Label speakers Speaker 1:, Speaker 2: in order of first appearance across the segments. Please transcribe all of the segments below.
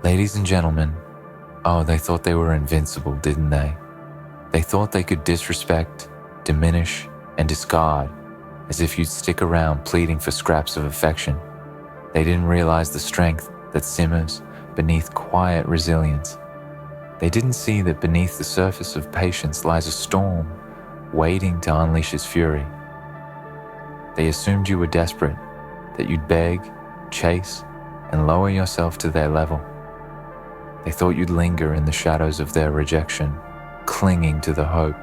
Speaker 1: Ladies and gentlemen, they thought they were invincible, didn't they? They thought they could disrespect, diminish, and discard as if you'd stick around pleading for scraps of affection. They didn't realize the strength that simmers beneath quiet resilience. They didn't see that beneath the surface of patience lies a storm waiting to unleash its fury. They assumed you were desperate, that you'd beg, chase, and lower yourself to their level. They thought you'd linger in the shadows of their rejection, clinging to the hope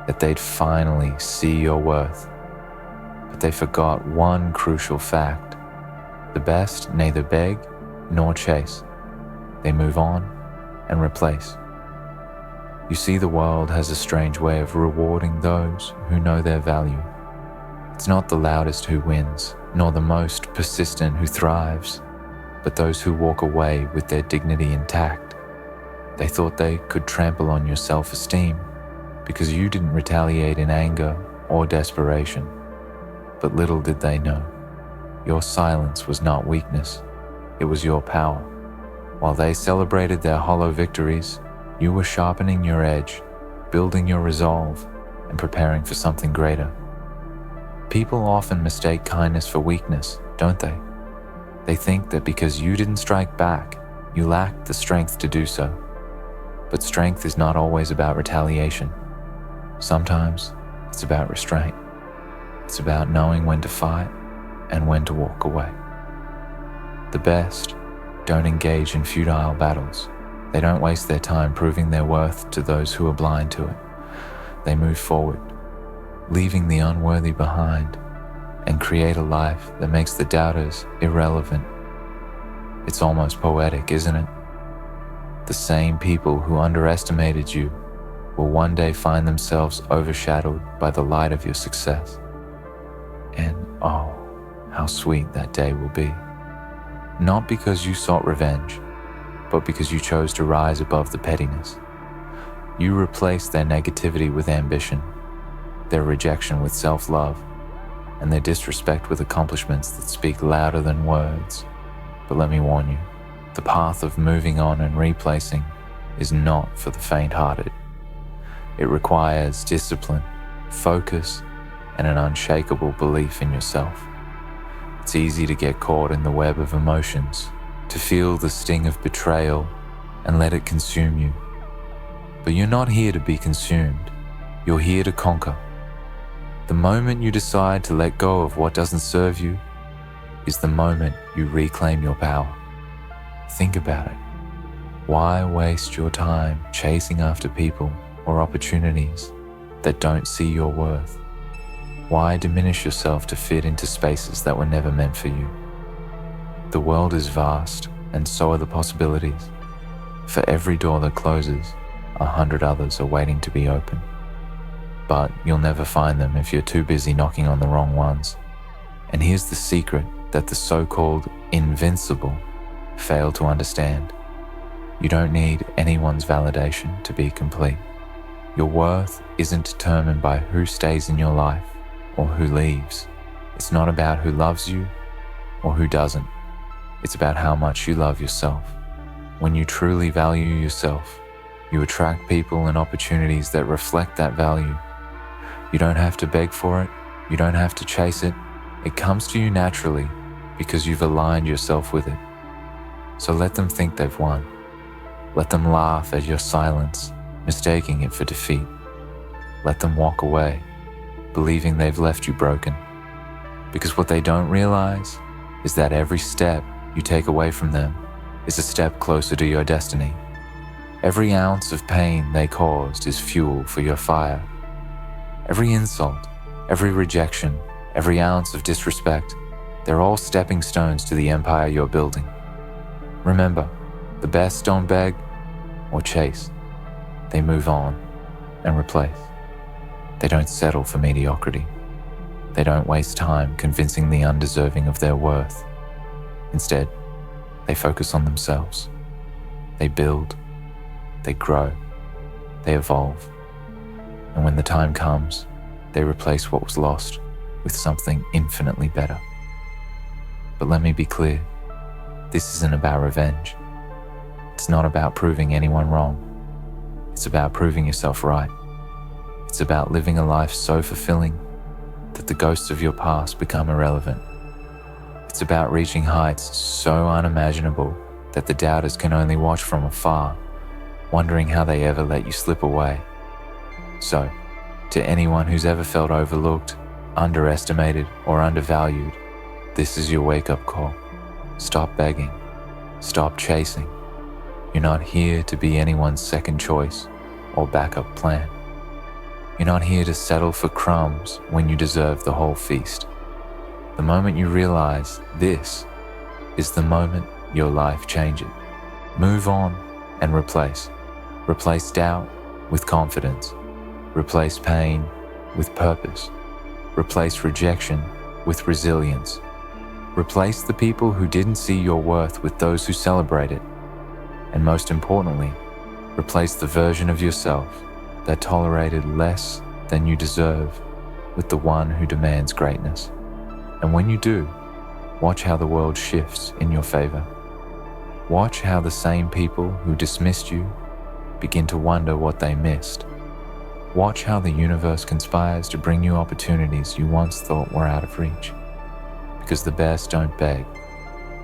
Speaker 1: that they'd finally see your worth. But they forgot one crucial fact. The best neither beg nor chase. They move on and replace. You see, the world has a strange way of rewarding those who know their value. It's not the loudest who wins, nor the most persistent who thrives, but those who walk away with their dignity intact. They thought they could trample on your self-esteem because you didn't retaliate in anger or desperation. But little did they know, your silence was not weakness, it was your power. While they celebrated their hollow victories, you were sharpening your edge, building your resolve, and preparing for something greater. People often mistake kindness for weakness, don't they? They think that because you didn't strike back, you lacked the strength to do so. But strength is not always about retaliation. Sometimes it's about restraint. It's about knowing when to fight and when to walk away. The best don't engage in futile battles. They don't waste their time proving their worth to those who are blind to it. They move forward, leaving the unworthy behind, and create a life that makes the doubters irrelevant. It's almost poetic, isn't it? The same people who underestimated you will one day find themselves overshadowed by the light of your success. And oh, how sweet that day will be. Not because you sought revenge, but because you chose to rise above the pettiness. You replaced their negativity with ambition, their rejection with self-love, and their disrespect with accomplishments that speak louder than words. But let me warn you, the path of moving on and replacing is not for the faint-hearted. It requires discipline, focus, and an unshakable belief in yourself. It's easy to get caught in the web of emotions, to feel the sting of betrayal and let it consume you. But you're not here to be consumed. You're here to conquer. The moment you decide to let go of what doesn't serve you is the moment you reclaim your power. Think about it. Why waste your time chasing after people or opportunities that don't see your worth? Why diminish yourself to fit into spaces that were never meant for you? The world is vast, and so are the possibilities. For every door that closes, 100 others are waiting to be opened. But you'll never find them if you're too busy knocking on the wrong ones. And here's the secret that the so-called invincible fail to understand. You don't need anyone's validation to be complete. Your worth isn't determined by who stays in your life or who leaves. It's not about who loves you or who doesn't. It's about how much you love yourself. When you truly value yourself, you attract people and opportunities that reflect that value. You don't have to beg for it. You don't have to chase it. It comes to you naturally because you've aligned yourself with it. So let them think they've won. Let them laugh at your silence, mistaking it for defeat. Let them walk away, believing they've left you broken. Because what they don't realize is that every step you take away from them is a step closer to your destiny. Every ounce of pain they caused is fuel for your fire. Every insult, every rejection, every ounce of disrespect, they're all stepping stones to the empire you're building. Remember, the best don't beg or chase. They move on and replace. They don't settle for mediocrity. They don't waste time convincing the undeserving of their worth. Instead, they focus on themselves. They build, they grow, they evolve. And when the time comes, they replace what was lost with something infinitely better. But let me be clear, this isn't about revenge. It's not about proving anyone wrong. It's about proving yourself right. It's about living a life so fulfilling that the ghosts of your past become irrelevant. It's about reaching heights so unimaginable that the doubters can only watch from afar, wondering how they ever let you slip away. So, to anyone who's ever felt overlooked, underestimated, or undervalued, this is your wake-up call. Stop begging. Stop chasing. You're not here to be anyone's second choice or backup plan. You're not here to settle for crumbs when you deserve the whole feast. The moment you realize this is the moment your life changes. Move on and replace. Replace doubt with confidence. Replace pain with purpose. Replace rejection with resilience. Replace the people who didn't see your worth with those who celebrate it. And most importantly, replace the version of yourself that tolerated less than you deserve with the one who demands greatness. And when you do, watch how the world shifts in your favor. Watch how the same people who dismissed you begin to wonder what they missed. Watch how the universe conspires to bring you opportunities you once thought were out of reach. Because the best don't beg,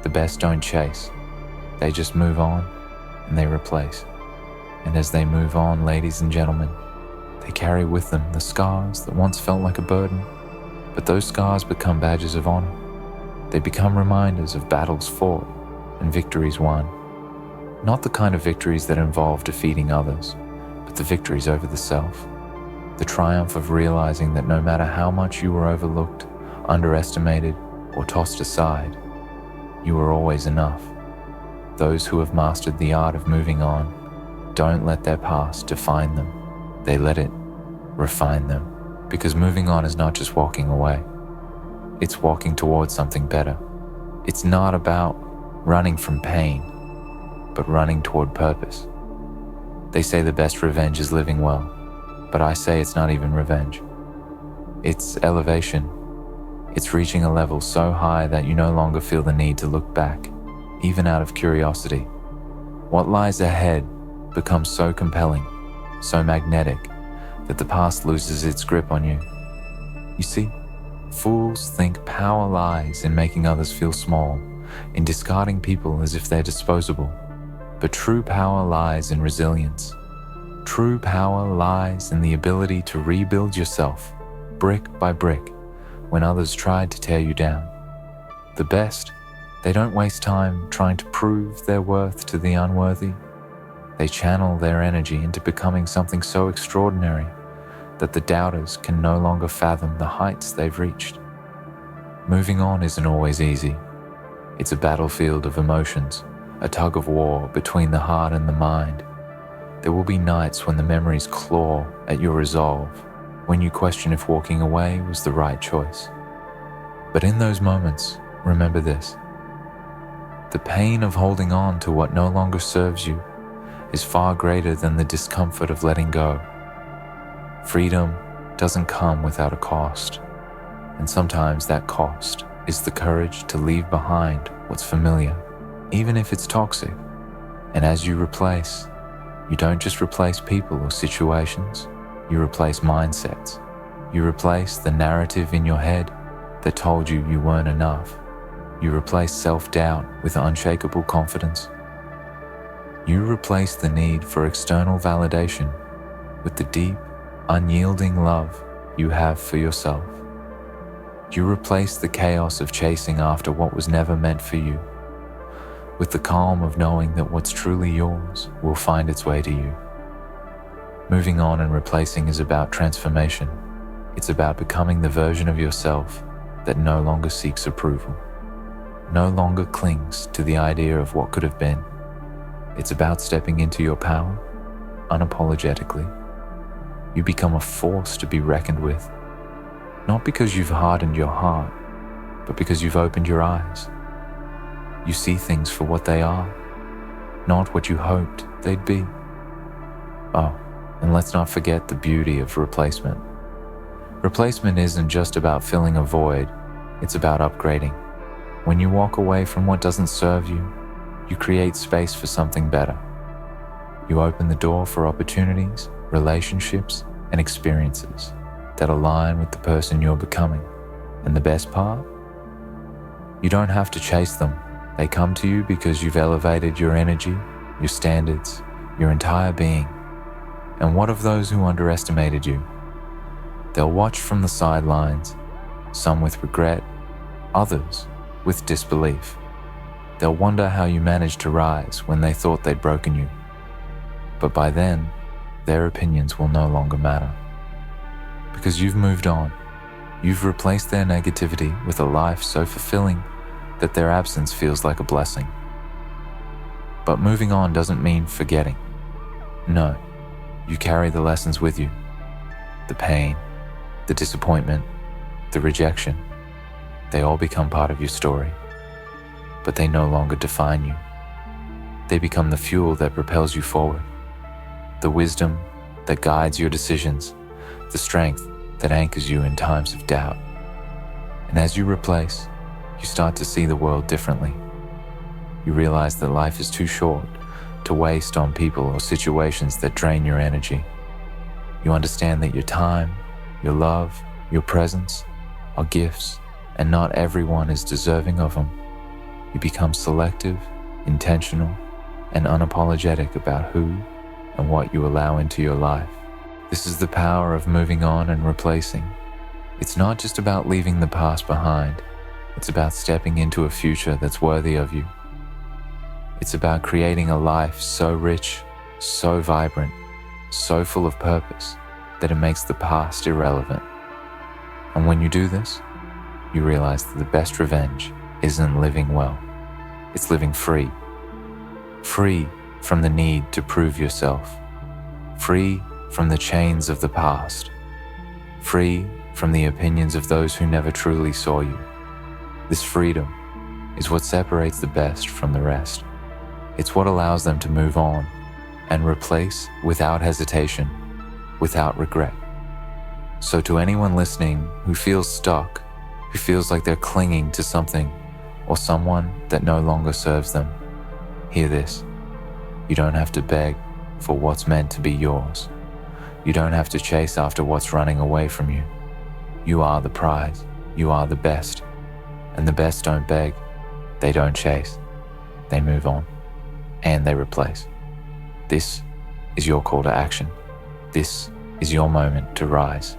Speaker 1: the best don't chase. They just move on and they replace. And as they move on, ladies and gentlemen, they carry with them the scars that once felt like a burden, but those scars become badges of honor. They become reminders of battles fought and victories won. Not the kind of victories that involve defeating others, but the victories over the self. The triumph of realizing that no matter how much you were overlooked, underestimated, or tossed aside, you were always enough. Those who have mastered the art of moving on don't let their past define them. They let it refine them. Because moving on is not just walking away. It's walking towards something better. It's not about running from pain, but running toward purpose. They say the best revenge is living well, but I say it's not even revenge. It's elevation. It's reaching a level so high that you no longer feel the need to look back, even out of curiosity. What lies ahead becomes so compelling, so magnetic, that the past loses its grip on you. You see, fools think power lies in making others feel small, in discarding people as if they're disposable. But true power lies in resilience. True power lies in the ability to rebuild yourself, brick by brick, when others tried to tear you down. The best, they don't waste time trying to prove their worth to the unworthy. They channel their energy into becoming something so extraordinary that the doubters can no longer fathom the heights they've reached. Moving on isn't always easy. It's a battlefield of emotions, a tug of war between the heart and the mind. There will be nights when the memories claw at your resolve, when you question if walking away was the right choice. But in those moments, remember this: the pain of holding on to what no longer serves you is far greater than the discomfort of letting go. Freedom doesn't come without a cost, and sometimes that cost is the courage to leave behind what's familiar, even if it's toxic. And as you replace, you don't just replace people or situations, you replace mindsets. You replace the narrative in your head that told you you weren't enough. You replace self-doubt with unshakable confidence. You replace the need for external validation with the deep, unyielding love you have for yourself. You replace the chaos of chasing after what was never meant for you with the calm of knowing that what's truly yours will find its way to you. Moving on and replacing is about transformation. It's about becoming the version of yourself that no longer seeks approval, no longer clings to the idea of what could have been. It's about stepping into your power unapologetically. You become a force to be reckoned with, not because you've hardened your heart, but because you've opened your eyes. You see things for what they are, not what you hoped they'd be. Oh, and let's not forget the beauty of replacement. Replacement isn't just about filling a void, it's about upgrading. When you walk away from what doesn't serve you, you create space for something better. You open the door for opportunities, relationships, and experiences that align with the person you're becoming. And the best part? You don't have to chase them. They come to you because you've elevated your energy, your standards, your entire being. And what of those who underestimated you? They'll watch from the sidelines, some with regret, others with disbelief. They'll wonder how you managed to rise when they thought they'd broken you. But by then, their opinions will no longer matter. Because you've moved on. You've replaced their negativity with a life so fulfilling that their absence feels like a blessing. But moving on doesn't mean forgetting. No, you carry the lessons with you. The pain, the disappointment, the rejection, they all become part of your story. But they no longer define you. They become the fuel that propels you forward, the wisdom that guides your decisions, the strength that anchors you in times of doubt. And as you replace, you start to see the world differently. You realize that life is too short to waste on people or situations that drain your energy. You understand that your time, your love, your presence are gifts, and not everyone is deserving of them. You become selective, intentional, and unapologetic about who and what you allow into your life. This is the power of moving on and replacing. It's not just about leaving the past behind. It's about stepping into a future that's worthy of you. It's about creating a life so rich, so vibrant, so full of purpose that it makes the past irrelevant. And when you do this, you realize that the best revenge isn't living well. It's living free. Free from the need to prove yourself. Free from the chains of the past. Free from the opinions of those who never truly saw you. This freedom is what separates the best from the rest. It's what allows them to move on and replace without hesitation, without regret. So to anyone listening who feels stuck, who feels like they're clinging to something or someone that no longer serves them, hear this. You don't have to beg for what's meant to be yours. You don't have to chase after what's running away from you. You are the prize. You are the best. And the best don't beg. They don't chase. They move on. And they replace. This is your call to action. This is your moment to rise.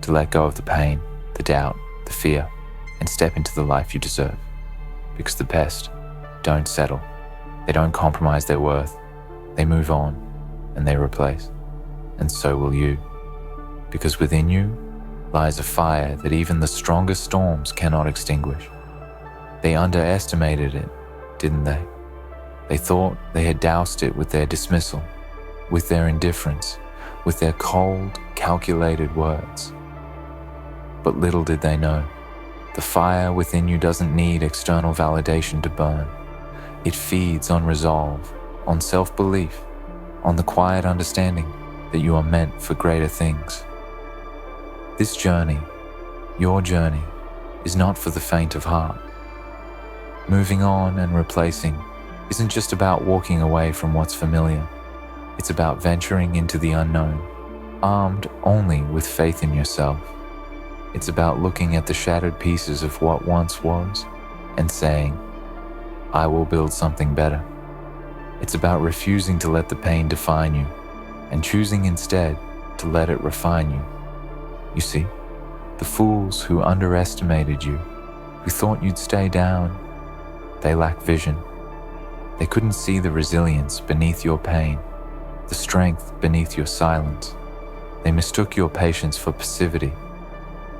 Speaker 1: To let go of the pain, the doubt, the fear, and step into the life you deserve. Because the best don't settle. They don't compromise their worth. They move on and they replace. And so will you. Because within you lies a fire that even the strongest storms cannot extinguish. They underestimated it, didn't they? They thought they had doused it with their dismissal, with their indifference, with their cold, calculated words. But little did they know, the fire within you doesn't need external validation to burn. It feeds on resolve, on self-belief, on the quiet understanding that you are meant for greater things. This journey, your journey, is not for the faint of heart. Moving on and replacing isn't just about walking away from what's familiar. It's about venturing into the unknown, armed only with faith in yourself. It's about looking at the shattered pieces of what once was and saying, I will build something better. It's about refusing to let the pain define you and choosing instead to let it refine you. You see, the fools who underestimated you, who thought you'd stay down, they lack vision. They couldn't see the resilience beneath your pain, the strength beneath your silence. They mistook your patience for passivity,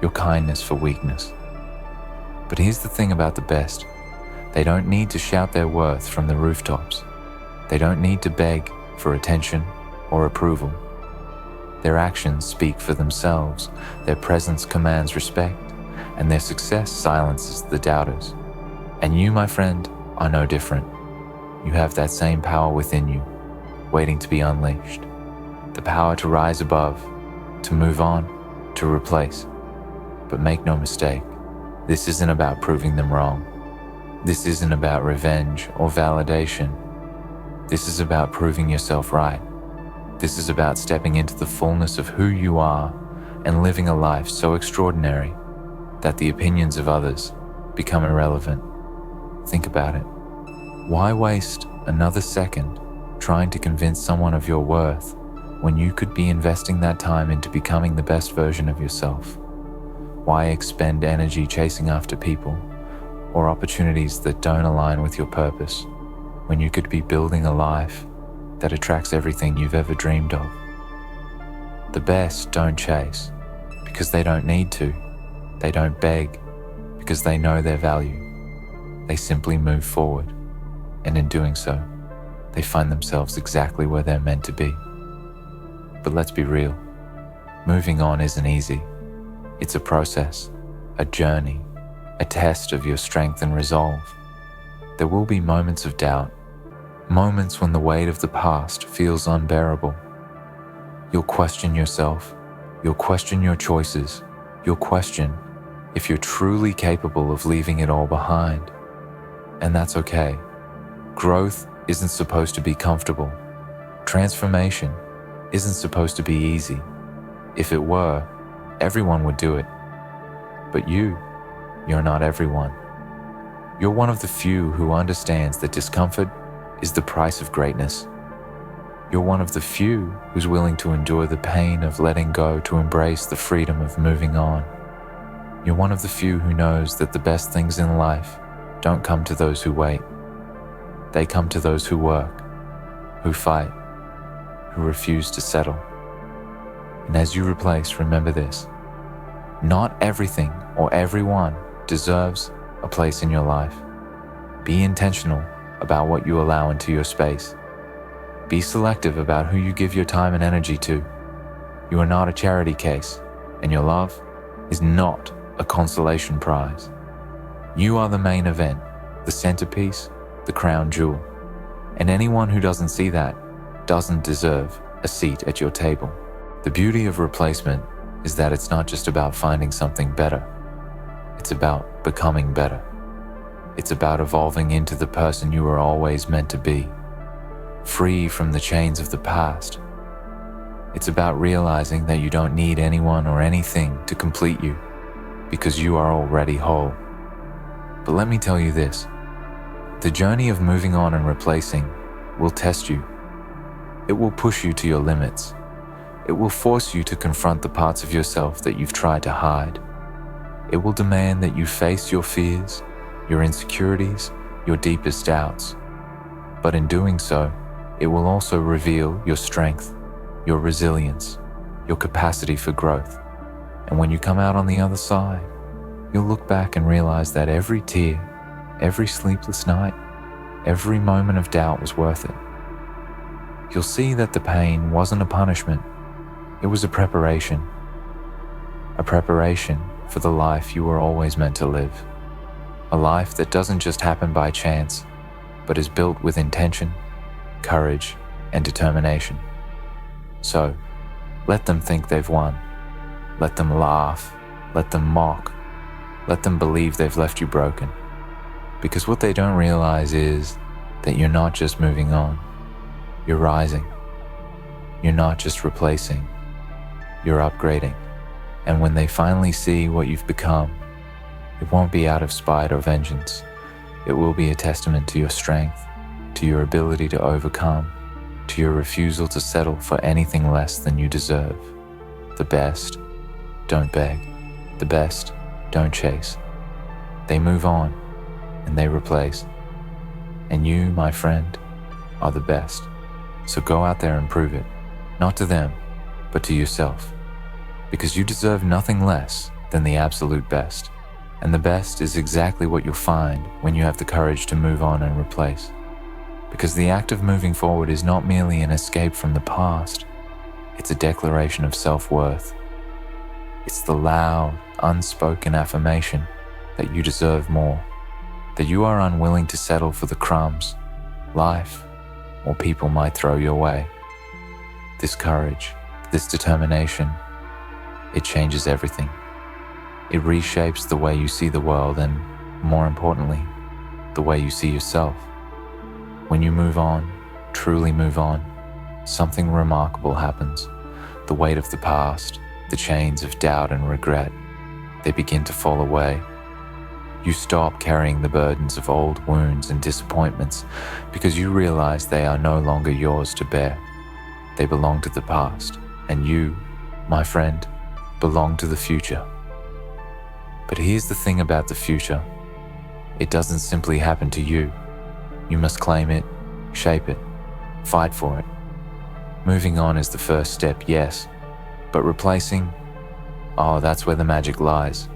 Speaker 1: your kindness for weakness. But here's the thing about the best. They don't need to shout their worth from the rooftops. They don't need to beg for attention or approval. Their actions speak for themselves, their presence commands respect, and their success silences the doubters. And you, my friend, are no different. You have that same power within you, waiting to be unleashed. The power to rise above, to move on, to replace. But make no mistake, this isn't about proving them wrong. This isn't about revenge or validation. This is about proving yourself right. This is about stepping into the fullness of who you are and living a life so extraordinary that the opinions of others become irrelevant. Think about it. Why waste another second trying to convince someone of your worth when you could be investing that time into becoming the best version of yourself? Why expend energy chasing after people or opportunities that don't align with your purpose when you could be building a life that attracts everything you've ever dreamed of? The best don't chase because they don't need to. They don't beg because they know their value. They simply move forward, and in doing so, they find themselves exactly where they're meant to be. But let's be real, moving on isn't easy. It's a process, a journey, a test of your strength and resolve. There will be moments of doubt, moments when the weight of the past feels unbearable. You'll question yourself, you'll question your choices, you'll question if you're truly capable of leaving it all behind. And that's okay. Growth isn't supposed to be comfortable. Transformation isn't supposed to be easy. If it were, everyone would do it. But you're not everyone. You're one of the few who understands that discomfort is the price of greatness. You're one of the few who's willing to endure the pain of letting go to embrace the freedom of moving on. You're one of the few who knows that the best things in life don't come to those who wait. They come to those who work, who fight, who refuse to settle. And as you replace, remember this: not everything or everyone deserves a place in your life. Be intentional about what you allow into your space. Be selective about who you give your time and energy to. You are not a charity case, and your love is not a consolation prize. You are the main event, the centerpiece, the crown jewel. And anyone who doesn't see that doesn't deserve a seat at your table. The beauty of replacement is that it's not just about finding something better. It's about becoming better. It's about evolving into the person you were always meant to be, free from the chains of the past. It's about realizing that you don't need anyone or anything to complete you because you are already whole. But let me tell you this: the journey of moving on and replacing will test you. It will push you to your limits. It will force you to confront the parts of yourself that you've tried to hide. It will demand that you face your fears, your insecurities, your deepest doubts. But in doing so, it will also reveal your strength, your resilience, your capacity for growth. And when you come out on the other side, you'll look back and realize that every tear, every sleepless night, every moment of doubt was worth it. You'll see that the pain wasn't a punishment. It was a preparation for the life you were always meant to live. A life that doesn't just happen by chance, but is built with intention, courage, and determination. So, let them think they've won. Let them laugh. Let them mock. Let them believe they've left you broken. Because what they don't realize is that you're not just moving on. You're rising. You're not just replacing. You're upgrading. And when they finally see what you've become, it won't be out of spite or vengeance. It will be a testament to your strength, to your ability to overcome, to your refusal to settle for anything less than you deserve. The best don't beg. The best don't chase. They move on and they replace. And you, my friend, are the best. So go out there and prove it, not to them, but to yourself. Because you deserve nothing less than the absolute best. And the best is exactly what you'll find when you have the courage to move on and replace. Because the act of moving forward is not merely an escape from the past, it's a declaration of self-worth. It's the loud, unspoken affirmation that you deserve more, that you are unwilling to settle for the crumbs life or people might throw your way. This courage, this determination, it changes everything. It reshapes the way you see the world and, more importantly, the way you see yourself. When you move on, truly move on, something remarkable happens. The weight of the past, the chains of doubt and regret, they begin to fall away. You stop carrying the burdens of old wounds and disappointments because you realize they are no longer yours to bear. They belong to the past, and you, my friend, belong to the future. But here's the thing about the future. It doesn't simply happen to you. You must claim it, shape it, fight for it. Moving on is the first step, yes, but replacing, that's where the magic lies.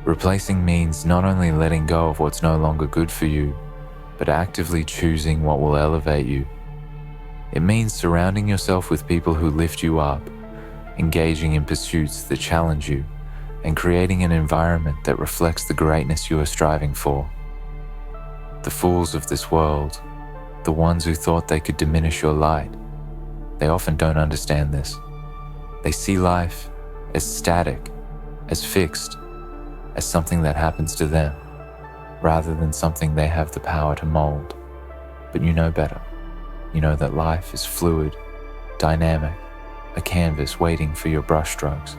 Speaker 1: Replacing means not only letting go of what's no longer good for you, but actively choosing what will elevate you. It means surrounding yourself with people who lift you up, engaging in pursuits that challenge you, and creating an environment that reflects the greatness you are striving for. The fools of this world, the ones who thought they could diminish your light, they often don't understand this. They see life as static, as fixed, as something that happens to them, rather than something they have the power to mold. But you know better. You know that life is fluid, dynamic, a canvas waiting for your brushstrokes.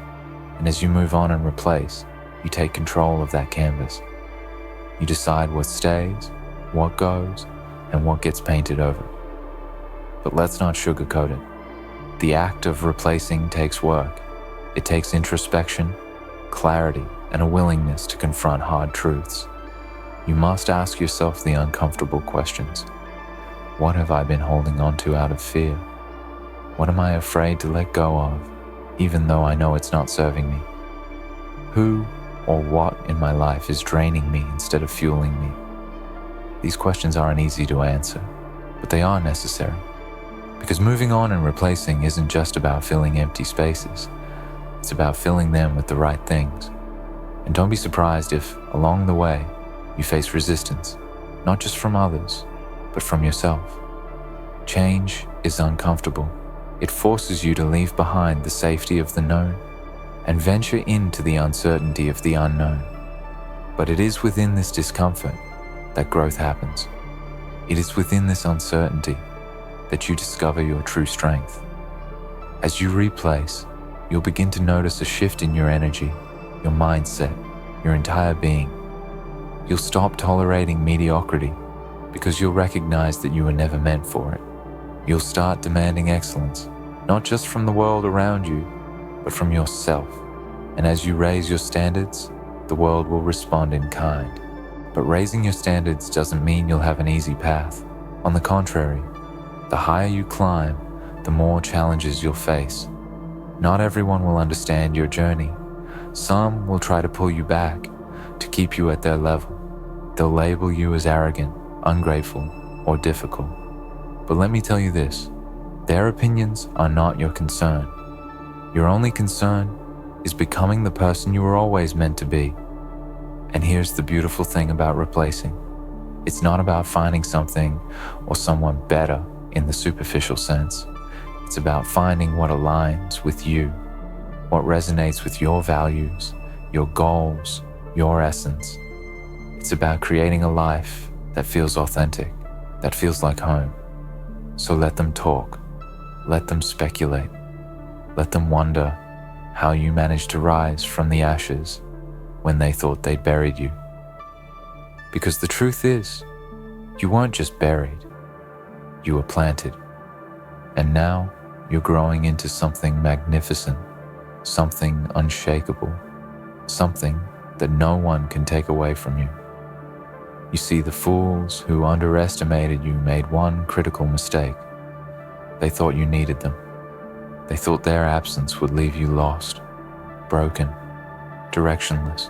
Speaker 1: And as you move on and replace, you take control of that canvas. You decide what stays, what goes, and what gets painted over. But let's not sugarcoat it. The act of replacing takes work. It takes introspection, clarity, and a willingness to confront hard truths. You must ask yourself the uncomfortable questions. What have I been holding on to out of fear? What am I afraid to let go of, even though I know it's not serving me? Who or what in my life is draining me instead of fueling me? These questions aren't easy to answer, but they are necessary. Because moving on and replacing isn't just about filling empty spaces. It's about filling them with the right things. And don't be surprised if, along the way, you face resistance, not just from others, but from yourself. Change is uncomfortable. It forces you to leave behind the safety of the known and venture into the uncertainty of the unknown. But it is within this discomfort that growth happens. It is within this uncertainty that you discover your true strength. As you replace, you'll begin to notice a shift in your energy, your mindset, your entire being. You'll stop tolerating mediocrity because you'll recognize that you were never meant for it. You'll start demanding excellence, not just from the world around you, but from yourself. And as you raise your standards, the world will respond in kind. But raising your standards doesn't mean you'll have an easy path. On the contrary, the higher you climb, the more challenges you'll face. Not everyone will understand your journey. Some will try to pull you back, to keep you at their level. They'll label you as arrogant, ungrateful, or difficult. But let me tell you this, their opinions are not your concern. Your only concern is becoming the person you were always meant to be. And here's the beautiful thing about replacing. It's not about finding something or someone better in the superficial sense. It's about finding what aligns with you, what resonates with your values, your goals, your essence. It's about creating a life that feels authentic, that feels like home. So let them talk, let them speculate, let them wonder how you managed to rise from the ashes when they thought they'd buried you. Because the truth is, you weren't just buried, you were planted. And now you're growing into something magnificent, something unshakable, something that no one can take away from you. You see, the fools who underestimated you made one critical mistake. They thought you needed them. They thought their absence would leave you lost, broken, directionless.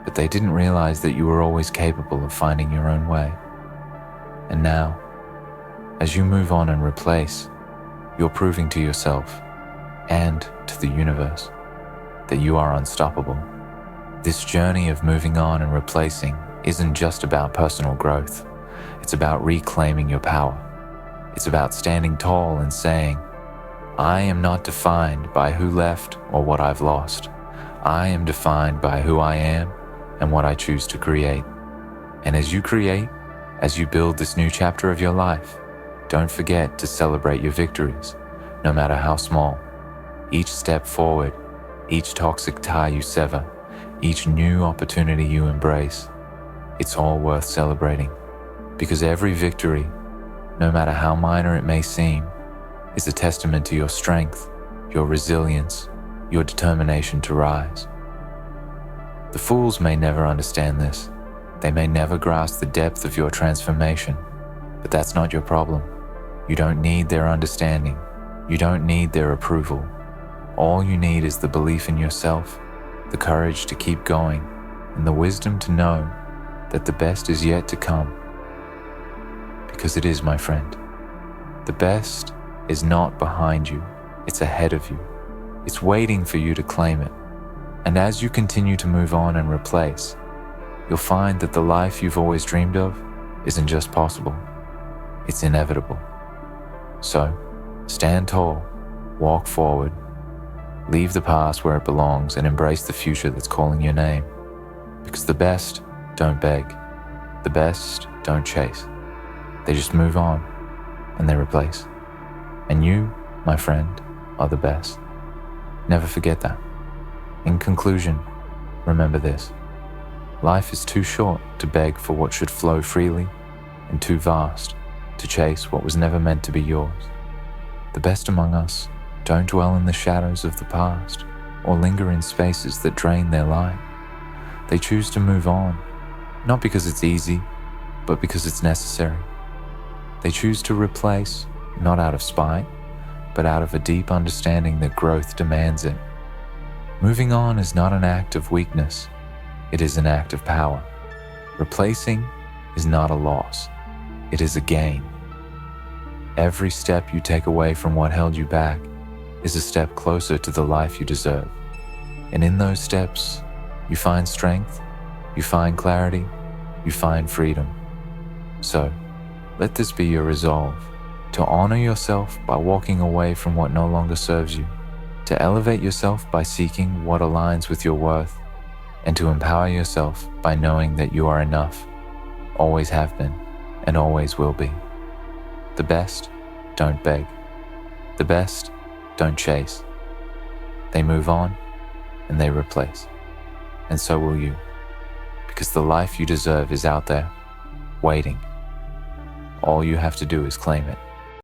Speaker 1: But they didn't realize that you were always capable of finding your own way. And now, as you move on and replace, you're proving to yourself and to the universe that you are unstoppable. This journey of moving on and replacing isn't just about personal growth. It's about reclaiming your power. It's about standing tall and saying, I am not defined by who left or what I've lost. I am defined by who I am and what I choose to create. And as you create, as you build this new chapter of your life, Don't forget to celebrate your victories, no matter how small. Each step forward, each toxic tie you sever, each new opportunity you embrace, it's all worth celebrating. Because every victory, no matter how minor it may seem, is a testament to your strength, your resilience, your determination to rise. The fools may never understand this. They may never grasp the depth of your transformation, but that's not your problem. You don't need their understanding. You don't need their approval. All you need is the belief in yourself, the courage to keep going, and the wisdom to know that the best is yet to come. Because it is, my friend. The best is not behind you, it's ahead of you. It's waiting for you to claim it. And as you continue to move on and replace, you'll find that the life you've always dreamed of isn't just possible, it's inevitable. So, stand tall, walk forward, leave the past where it belongs and embrace the future that's calling your name. Because the best don't beg, the best don't chase. They just move on and they replace. And you, my friend, are the best. Never forget that. In conclusion, remember this. Life is too short to beg for what should flow freely and too vast to chase what was never meant to be yours. The best among us don't dwell in the shadows of the past or linger in spaces that drain their light. They choose to move on, not because it's easy, but because it's necessary. They choose to replace, not out of spite, but out of a deep understanding that growth demands it. Moving on is not an act of weakness, it is an act of power. Replacing is not a loss, it is a gain. Every step you take away from what held you back is a step closer to the life you deserve. And in those steps, you find strength, you find clarity, you find freedom. So, let this be your resolve, to honor yourself by walking away from what no longer serves you, to elevate yourself by seeking what aligns with your worth, and to empower yourself by knowing that you are enough, always have been, and always will be. The best don't beg. The best don't chase. They move on and they replace. And so will you, because the life you deserve is out there, waiting. All you have to do is claim it.